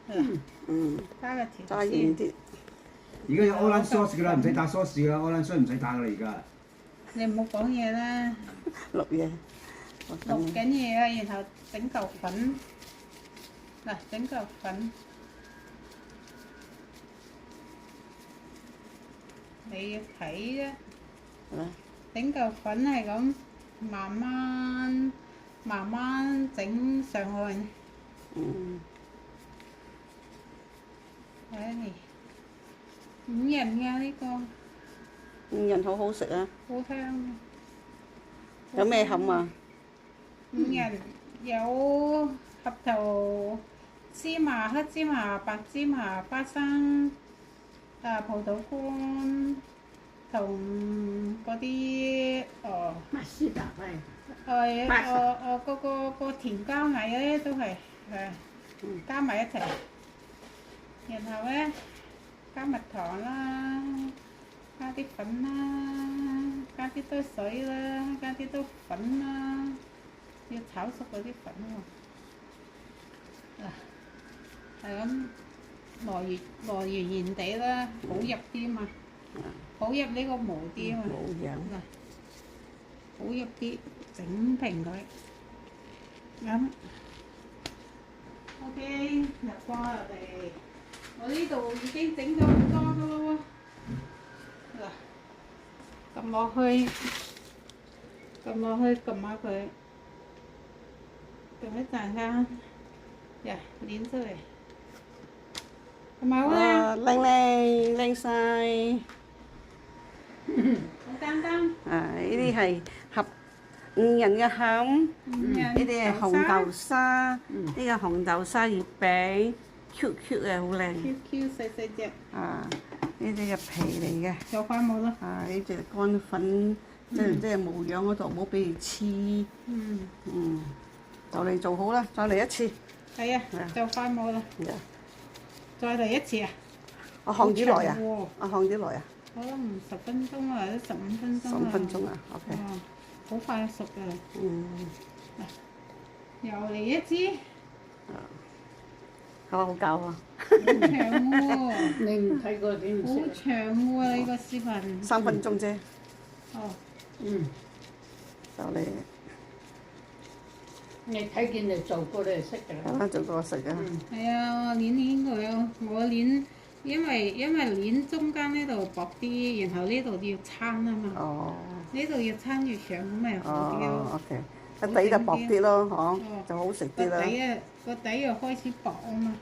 加個甜揸遠啲。而家有 Orange sauce 㗎啦，唔使打 sauce 㗎啦，Orange sauce 唔使打㗎啦而家。你唔好講嘢啦，錄嘢。錄緊嘢啊，然後整嚿粉，嗱整嚿粉，你要睇啫。整嚿粉係咁，慢慢整上去。睇你五仁㗎呢個，五仁好好食啊！好香。有咩餡啊？五仁有合桃、芝麻、黑芝麻、白芝麻、花生、葡萄乾同嗰啲麥絲豆個甜膠藝咧都係加埋一齊，然後咧加蜜糖啦，加啲粉啦，加啲多水啦，加啲多粉啦，要炒熟嗰啲粉喎。係咁磨圓地啦，好入啲嘛，好入呢個模啲啊嘛。冇樣。好入啲，整平佢。咁 OK， 入過入嚟。我呢度已經整咗好多噶咯喎。嗱，撳落去，撳下佢，撳一陣間，攣出嚟。係咪好靚？靚晒。好簡單。呢啲係合五仁嘅餡，呢啲係紅豆沙，呢個紅豆沙月餅 ，Q 嘅好靚。Q 細隻。呢啲嘅皮嚟嘅。有塊冇啦。呢隻乾粉，即係模樣嗰度唔好俾佢黐。就嚟做好啦，再嚟一次。係啊，就塊冇啦。再嚟一次啊！我烘幾耐啊？我烘幾耐啊？可能10分鐘或者15分鐘。15分鐘啊 ，OK。好快熟㗎。又嚟一支。好教啊！好長喎！你唔睇過點唔好識？長喎！呢個視頻。3分鐘啫。就嚟。你睇見你做過你就識㗎啦。做過食啊。係啊，我攣佢啊！我攣，因為攣中間呢度薄啲，然後呢度要撐啊嘛。呢度要撐住上咁咪好啲咯。OK。個底就薄啲咯，嗬，就好食啲啦。個底又開始薄啊嘛。